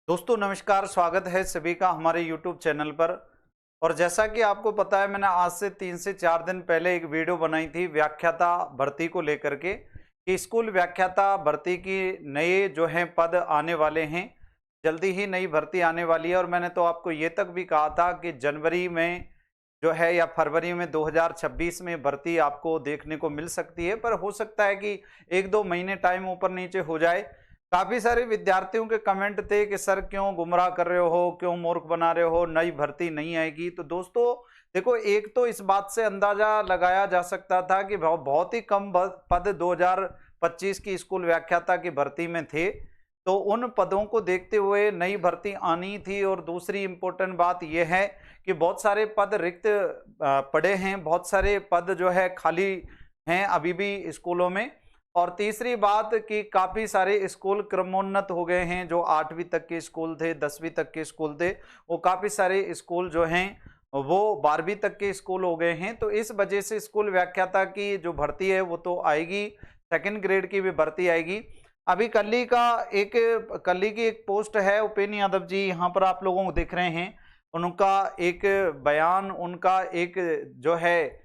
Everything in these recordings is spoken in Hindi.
दोस्तों नमस्कार, स्वागत है सभी का हमारे YouTube चैनल पर। और जैसा कि आपको पता है, मैंने आज से 3 से 4 दिन पहले एक वीडियो बनाई थी व्याख्याता भर्ती को लेकर के कि स्कूल व्याख्याता भर्ती की नए जो हैं पद आने वाले हैं। जल्दी ही नई भर्ती आने वाली है और मैंने तो आपको ये तक भी कहा था कि जनवरी में जो है या फरवरी में 2026 में भर्ती आपको देखने को मिल सकती है, पर हो सकता है कि 1-2 महीने टाइम ऊपर नीचे हो जाए। काफी सारे विद्यार्थियों के कमेंट थे कि सर क्यों गुमराह कर रहे हो, क्यों मूर्ख बना रहे हो, नई भर्ती नहीं आएगी। तो दोस्तों देखो, एक तो इस बात से अंदाजा लगाया जा सकता था कि बहुत ही कम पद 2025 की स्कूल व्याख्याता की भर्ती में थे, तो उन पदों को देखते हुए नई भर्ती आनी थी। और दूसरी इंपॉर्टेंट बात यह है कि बहुत सारे पद रिक्त पड़े हैं, बहुत सारे पद जो है खाली हैं अभी भी स्कूलों में। और तीसरी बात कि काफ़ी सारे स्कूल क्रमोन्नत हो गए हैं, जो 8वीं तक के स्कूल थे, 10वीं तक के स्कूल थे, वो काफ़ी सारे स्कूल जो हैं वो 12वीं तक के स्कूल हो गए हैं। तो इस वजह से स्कूल व्याख्याता की जो भर्ती है वो तो आएगी, सेकंड ग्रेड की भी भर्ती आएगी। अभी कल्ली की एक पोस्ट है, उपेन यादव जी यहाँ पर आप लोगों को दिख रहे हैं, उनका एक बयान, उनका एक जो है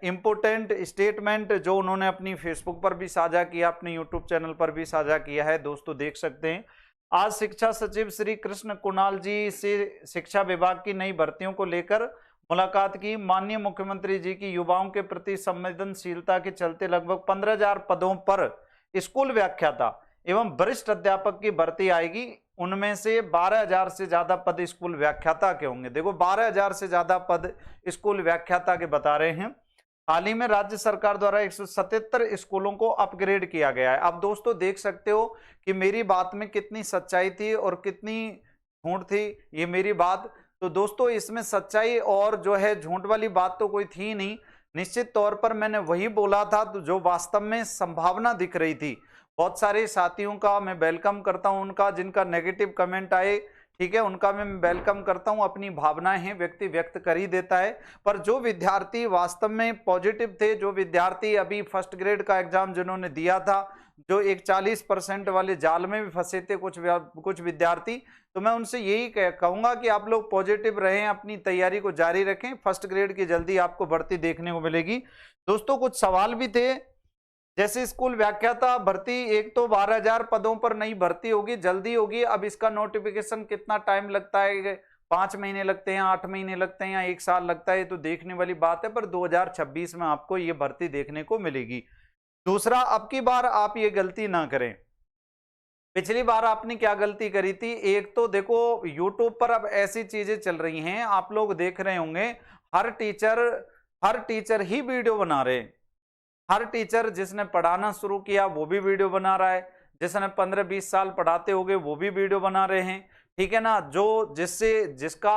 इम्पोर्टेंट स्टेटमेंट जो उन्होंने अपनी फेसबुक पर भी साझा किया, अपने यूट्यूब चैनल पर भी साझा किया है, दोस्तों देख सकते हैं। आज शिक्षा सचिव श्री कृष्ण कुणाल जी से शिक्षा विभाग की नई भर्तियों को लेकर मुलाकात की। माननीय मुख्यमंत्री जी की युवाओं के प्रति संवेदनशीलता के चलते लगभग 15,000 पदों पर स्कूल व्याख्याता एवं वरिष्ठ अध्यापक की भर्ती आएगी। उनमें से 12,000 से ज्यादा पद स्कूल व्याख्याता के होंगे। देखो, 12,000 से ज्यादा पद स्कूल व्याख्याता के बता रहे हैं। हाल ही में राज्य सरकार द्वारा 177 स्कूलों को अपग्रेड किया गया है। अब दोस्तों देख सकते हो कि मेरी बात में कितनी सच्चाई थी और कितनी झूठ थी ये मेरी बात। तो दोस्तों इसमें सच्चाई और जो है झूठ वाली बात तो कोई थी नहीं। निश्चित तौर पर मैंने वही बोला था तो जो वास्तव में संभावना दिख रही थी। बहुत सारे साथियों का मैं वेलकम करता हूं, उनका जिनका नेगेटिव कमेंट आए, ठीक है, उनका मैं वेलकम करता हूं। अपनी भावनाएं हैं, व्यक्ति व्यक्त कर ही देता है। पर जो विद्यार्थी वास्तव में पॉजिटिव थे, जो विद्यार्थी अभी फर्स्ट ग्रेड का एग्जाम जिन्होंने दिया था, जो एक 40% वाले जाल में भी फंसे थे कुछ विद्यार्थी, तो मैं उनसे यही कहूंगा कि आप लोग पॉजिटिव रहें, अपनी तैयारी को जारी रखें। फर्स्ट ग्रेड की जल्दी आपको भर्ती देखने को मिलेगी। दोस्तों कुछ सवाल भी थे, जैसे स्कूल व्याख्याता भर्ती, एक तो 12,000 पदों पर नई भर्ती होगी, जल्दी होगी। अब इसका नोटिफिकेशन कितना टाइम लगता है, 5 महीने लगते हैं, 8 महीने लगते हैं या 1 साल लगता है, तो देखने वाली बात है। पर 2026 में आपको ये भर्ती देखने को मिलेगी। दूसरा, अब की बार आप ये गलती ना करें। पिछली बार आपने क्या गलती करी थी? एक तो देखो, यूट्यूब पर अब ऐसी चीजें चल रही हैं, आप लोग देख रहे होंगे, हर टीचर ही वीडियो बना रहे हैं। हर टीचर जिसने पढ़ाना शुरू किया वो भी वीडियो बना रहा है, जिसने 15-20 साल पढ़ाते होंगे वो भी वीडियो बना रहे हैं, ठीक है ना। जिसका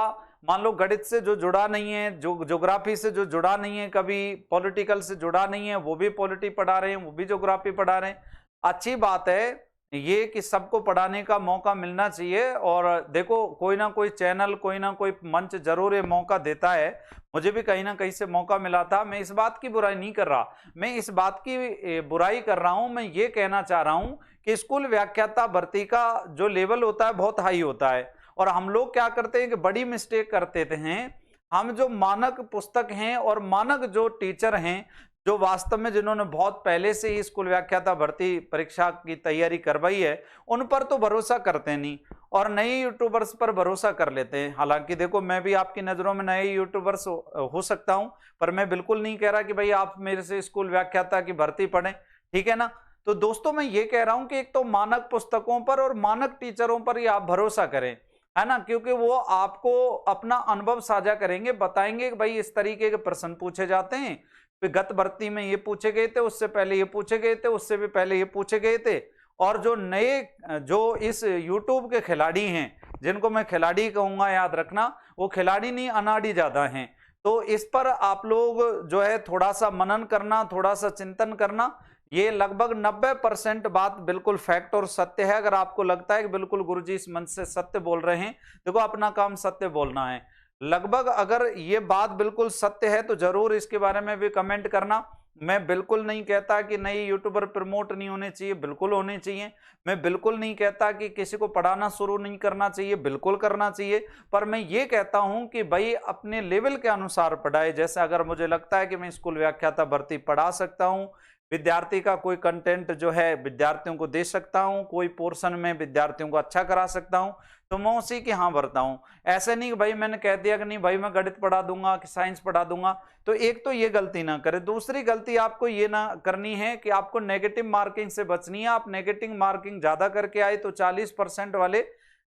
मान लो गणित से जो जुड़ा नहीं है, जो ज्योग्राफी से जो जुड़ा नहीं है, कभी पॉलिटिकल से जुड़ा नहीं है, वो भी पॉलिटी पढ़ा रहे हैं, वो भी ज्योग्राफी पढ़ा रहे हैं। अच्छी बात है ये कि सबको पढ़ाने का मौका मिलना चाहिए। और देखो, कोई ना कोई चैनल, कोई ना कोई मंच जरूर ये मौका देता है। मुझे भी कहीं ना कहीं से मौका मिला था। मैं इस बात की बुराई नहीं कर रहा, मैं इस बात की बुराई कर रहा हूं। मैं ये कहना चाह रहा हूं कि स्कूल व्याख्याता भर्ती का जो लेवल होता है बहुत हाई होता है। और हम लोग क्या करते हैं कि बड़ी मिस्टेक करते हैं। हम जो मानक पुस्तक हैं और मानक जो टीचर हैं, जो वास्तव में जिन्होंने बहुत पहले से ही स्कूल व्याख्याता भर्ती परीक्षा की तैयारी करवाई है, उन पर तो भरोसा करते नहीं और नए यूट्यूबर्स पर भरोसा कर लेते हैं। हालांकि देखो, मैं भी आपकी नजरों में नए यूट्यूबर्स हो सकता हूं, पर मैं बिल्कुल नहीं कह रहा कि भाई आप मेरे से स्कूल व्याख्याता की भर्ती पढ़ें, ठीक है ना। तो दोस्तों मैं ये कह रहा हूं कि एक तो मानक पुस्तकों पर और मानक टीचरों पर ही आप भरोसा करें, है ना, क्योंकि वो आपको अपना अनुभव साझा करेंगे, बताएंगे कि भाई इस तरीके के प्रश्न पूछे जाते हैं, गत भर्ती में ये पूछे गए थे, उससे पहले ये पूछे गए थे, उससे भी पहले ये पूछे गए थे। और जो इस YouTube के खिलाड़ी हैं, जिनको मैं खिलाड़ी कहूंगा, याद रखना, वो खिलाड़ी नहीं, अनाड़ी ज्यादा हैं। तो इस पर आप लोग जो है थोड़ा सा मनन करना, थोड़ा सा चिंतन करना। ये लगभग 90% बात बिल्कुल फैक्ट और सत्य है। अगर आपको लगता है कि बिल्कुल गुरुजी इस मंच से सत्य बोल रहे हैं, देखो अपना काम सत्य बोलना है। लगभग अगर ये बात बिल्कुल सत्य है तो जरूर इसके बारे में भी कमेंट करना। मैं बिल्कुल नहीं कहता कि नए यूट्यूबर प्रमोट नहीं होने चाहिए, बिल्कुल होने चाहिए। मैं बिल्कुल नहीं कहता कि किसी को पढ़ाना शुरू नहीं करना चाहिए, बिल्कुल करना चाहिए। पर मैं ये कहता हूं कि भाई अपने लेवल के अनुसार पढ़ाए। जैसे अगर मुझे लगता है कि मैं स्कूल व्याख्याता भर्ती पढ़ा सकता हूं, विद्यार्थी का कोई कंटेंट जो है विद्यार्थियों को दे सकता हूं, कोई पोर्शन में विद्यार्थियों को अच्छा करा सकता हूं, तो मैं उसी की हाँ भरता हूं। ऐसे नहीं कि भाई मैंने कह दिया कि नहीं भाई मैं गणित पढ़ा दूंगा कि साइंस पढ़ा दूंगा, तो एक तो ये गलती ना करे। दूसरी गलती आपको ये ना करनी है कि आपको नेगेटिव मार्किंग से बचनी है। आप नेगेटिव मार्किंग ज्यादा करके आए तो 40% वाले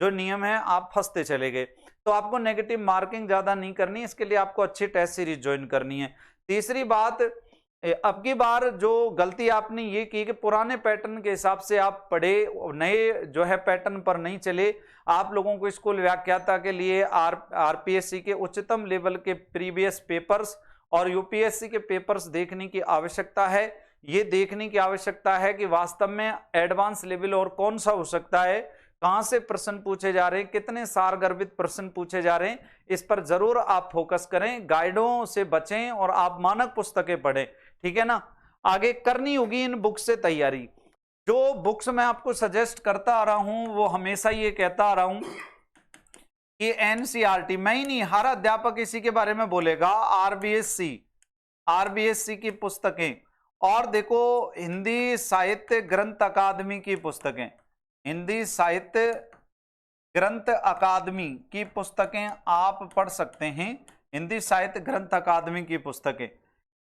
जो नियम है आप फंसते चले गए। तो आपको नेगेटिव मार्किंग ज्यादा नहीं करनी, इसके लिए आपको अच्छी टेस्ट सीरीज ज्वाइन करनी है। तीसरी बात, अब की बार जो गलती आपने ये की कि पुराने पैटर्न के हिसाब से आप पढ़े, नए जो है पैटर्न पर नहीं चले। आप लोगों को स्कूल व्याख्याता के लिए आरपीएससी के उच्चतम लेवल के प्रीवियस पेपर्स और यूपीएससी के पेपर्स देखने की आवश्यकता है। ये देखने की आवश्यकता है कि वास्तव में एडवांस लेवल और कौन सा हो सकता है, कहां से प्रश्न पूछे जा रहे हैं, कितने सारगर्भित प्रश्न पूछे जा रहे हैं, इस पर जरूर आप फोकस करें। गाइडों से बचें और आप मानक पुस्तकें पढ़ें, ठीक है ना। आगे करनी होगी इन बुक्स से तैयारी। जो बुक्स मैं आपको सजेस्ट करता आ रहा हूं वो हमेशा ये कहता आ रहा हूं कि एनसीईआरटी, मैं ही नहीं हर अध्यापक इसी के बारे में बोलेगा, आरबीएससी की पुस्तकें, और देखो हिंदी साहित्य ग्रंथ अकादमी की पुस्तकें, हिंदी साहित्य ग्रंथ अकादमी की पुस्तकें आप पढ़ सकते हैं। हिंदी साहित्य ग्रंथ अकादमी की पुस्तकें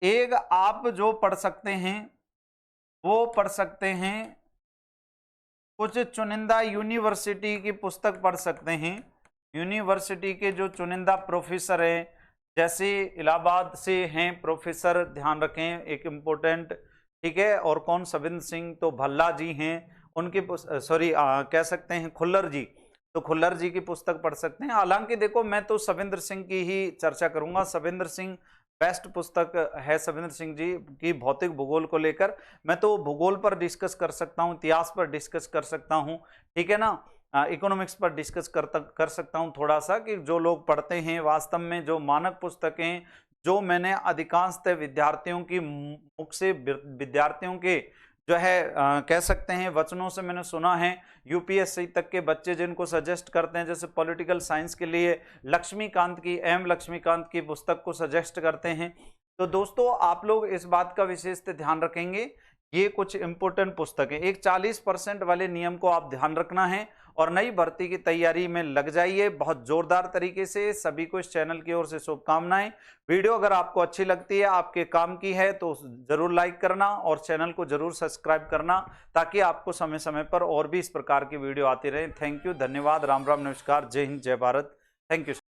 एक आप जो पढ़ सकते हैं वो पढ़ सकते हैं, कुछ चुनिंदा यूनिवर्सिटी की पुस्तक पढ़ सकते हैं। यूनिवर्सिटी के जो चुनिंदा प्रोफेसर हैं, जैसे इलाहाबाद से हैं प्रोफेसर, ध्यान रखें एक इम्पोर्टेंट, ठीक है। और कौन, सविंद्र सिंह तो भल्ला जी हैं, उनकी सॉरी कह सकते हैं खुल्लर जी, तो खुल्लर जी की पुस्तक पढ़ सकते हैं। हालांकि देखो मैं तो सविंद्र सिंह की ही चर्चा करूंगा, सविंद्र सिंह बेस्ट पुस्तक है। सविंद्र सिंह जी की भौतिक भूगोल को लेकर मैं तो भूगोल पर डिस्कस कर सकता हूं, इतिहास पर डिस्कस कर सकता हूं, ठीक है ना। इकोनॉमिक्स पर डिस्कस कर सकता हूं थोड़ा सा, कि जो लोग पढ़ते हैं वास्तव में जो मानक पुस्तकें जो मैंने अधिकांशतः विद्यार्थियों की मुख से, विद्यार्थियों के जो है कह सकते हैं वचनों से मैंने सुना है, यूपीएससी तक के बच्चे जिनको सजेस्ट करते हैं, जैसे पॉलिटिकल साइंस के लिए लक्ष्मीकांत की, एम लक्ष्मीकांत की पुस्तक को सजेस्ट करते हैं। तो दोस्तों आप लोग इस बात का विशेष ध्यान रखेंगे, ये कुछ इंपोर्टेंट पुस्तकें, एक 40% वाले नियम को आप ध्यान रखना है और नई भर्ती की तैयारी में लग जाइए बहुत जोरदार तरीके से। सभी को इस चैनल की ओर से शुभकामनाएं। वीडियो अगर आपको अच्छी लगती है, आपके काम की है, तो जरूर लाइक करना और चैनल को जरूर सब्सक्राइब करना, ताकि आपको समय समय पर और भी इस प्रकार की वीडियो आती रहे। थैंक यू, धन्यवाद, राम राम, नमस्कार, जय हिंद, जय भारत, थैंक यू।